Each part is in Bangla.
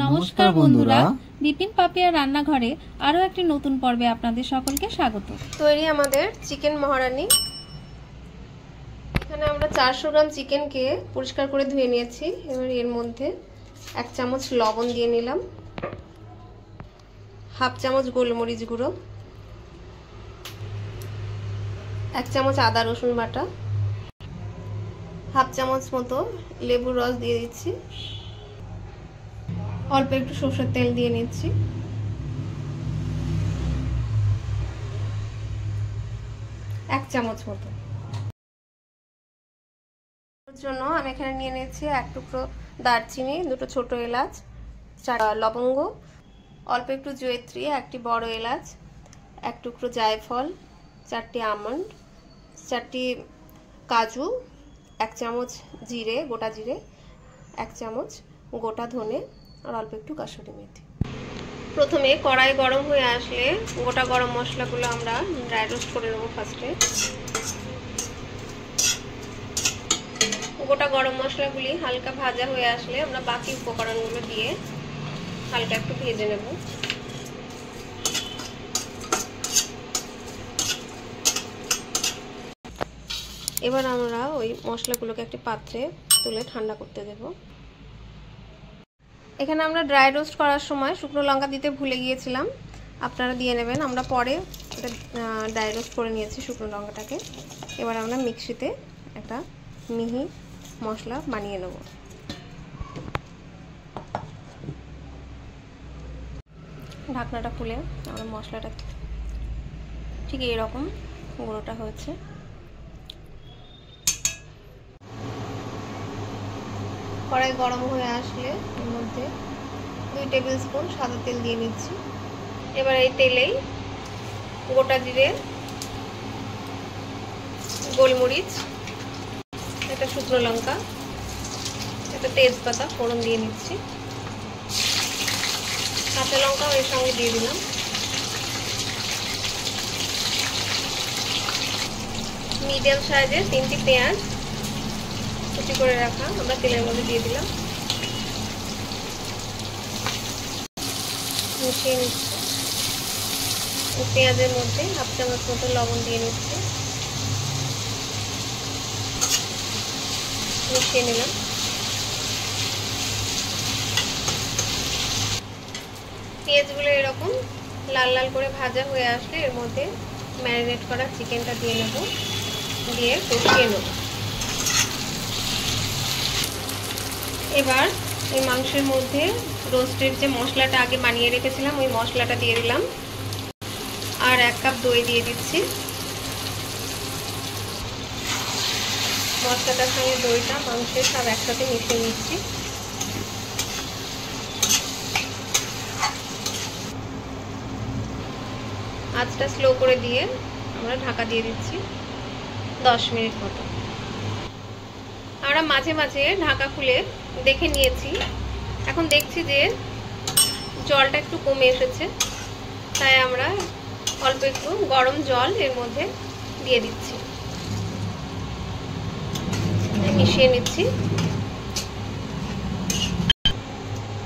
নমস্কার বন্ধুরা, বিপিন পাপিয়া রান্নাঘরে আরো একটি নতুন পর্বে আপনাদের সকলকে স্বাগত। তৈরি আমাদের চিকেন মহারানী। এখানে আমরা 400 গ্রাম চিকেনকে পরিষ্কার করে ধুয়ে নিয়েছি। এবার এর মধ্যে 1 চামচ লবণ দিয়ে নিলাম, হাফ চামচ গোলমরিচ গুঁড়ো, 1 চামচ আদা রসুন বাটা, হাফ চামচ মতো লেবুর রস দিয়ে দিচ্ছি, অল্প একটু সরষের তেল দিয়ে নিচ্ছি, 1 চামচ মতো। জন্য আমি এখানে নিয়ে নিয়েছি 1 টুকরো দারচিনি, 2টো ছোট এলাচ, 4টা লবঙ্গ, অল্প একটু জয়িত্রী, 1টি বড় এলাচ, 1 টুকরো জায়ফল, 4টি আমন্ড, 4টি কাজু, 1 চামচ জিরে, গোটা জিরে, 1 চামচ গোটা ধনে আর অল্প একটু কাসুরি মেথি। প্রথমে কড়াই গরম হয়ে আসলে গোটা গরম মশলাগুলো আমরা ড্রাই রোস্ট করে নেব। ফার্স্টে গোটা গরম মশলাগুলি হালকা ভাজা হয়ে আসলে আমরা বাকি উপকরণগুলো দিয়ে হালকা একটু ভেজে নেব। এবার আমরা ওই মশলাগুলোকে একটি পাত্রে তুলে ঠান্ডা করতে দেব। এখানে আমরা ড্রাই রোস্ট করার সময় শুকনো লঙ্কা দিতে ভুলে গিয়েছিলাম, আপনারা দিয়ে নেবেন। আমরা পরে এটা ড্রাই রোস্ট করে নিয়েছি শুকনো লঙ্কাটাকে। এবার আমরা মিক্সিতে একটা মিহি মশলা বানিয়ে নেব। ঢাকনাটা খুলে আমরা মশলাটা ঠিক এরকম গুঁড়োটা হয়েছে। কড়াই গরম হয়ে আসলে এর মধ্যে 2 টেবিল স্পুন সাদা তেল দিয়ে নিচ্ছি। এবার এই তেলেই গোটা জিরে, গোলমরিচ, একটা শুকনো লঙ্কা, একটা তেজপাতা ফোড়ন দিয়ে নিচ্ছি, কাঁচা লঙ্কাও এর সঙ্গে দিয়ে দিলাম। মিডিয়াম সাইজের 3টি পেঁয়াজ কুচি করে রাখা আমরা তেলের মধ্যে দিয়ে দিলাম, মিশিয়ে নিচ্ছি। পেঁয়াজের মধ্যে হাফ চামচ মতো লবণ দিয়ে নিচ্ছি, মিশিয়ে নিলাম। পেঁয়াজগুলো এরকম লাল লাল করে ভাজা হয়ে আসলে এর মধ্যে ম্যারিনেট করা চিকেনটা দিয়ে নেব, দিয়ে কষিয়ে নেব। এবার এই মাংসের মধ্যে রোস্টের যে মশলাটা আগে বানিয়ে রেখেছিলাম ওই মশলাটা দিয়ে দিলাম, আর 1 কাপ দই দিয়ে দিচ্ছি। মশলাটার সঙ্গে দইটা মাংসের সব একসাথে মিশিয়ে নিচ্ছি। আঁচটা স্লো করে দিয়ে আমরা ঢাকা দিয়ে দিচ্ছি 10 মিনিট মতো। আমরা মাঝে মাঝে ঢাকা খুলে দেখে নিয়েছি, এখন দেখছি যে জলটা একটু কমে এসেছে, তাই আমরা অল্প একটু গরম জল এর মধ্যে দিয়ে দিচ্ছি, মিশিয়ে নিচ্ছি।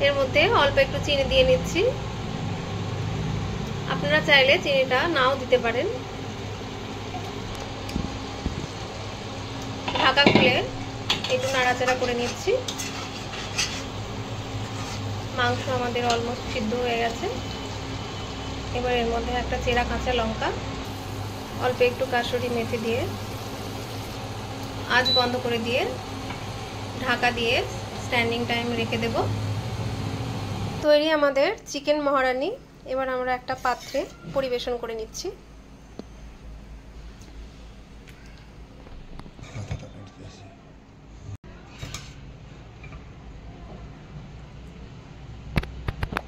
এর মধ্যে অল্প একটু চিনি দিয়ে নিচ্ছি, আপনারা চাইলে চিনিটা নাও দিতে পারেন। ঢাকা খুলে একটু নাড়াচাড়া করে নিচ্ছি। মাংস আমাদের অলমোস্ট সিদ্ধ হয়ে গেছে। এবার এর মধ্যে একটা চেরা কাঁচা লঙ্কা, অল্প একটু কাসুরি মেথি দিয়ে আঁচ বন্ধ করে দিয়ে ঢাকা দিয়ে স্ট্যান্ডিং টাইম রেখে দেব। তৈরি আমাদের চিকেন মহারানী। এবার আমরা একটা পাত্রে পরিবেশন করে নিচ্ছি।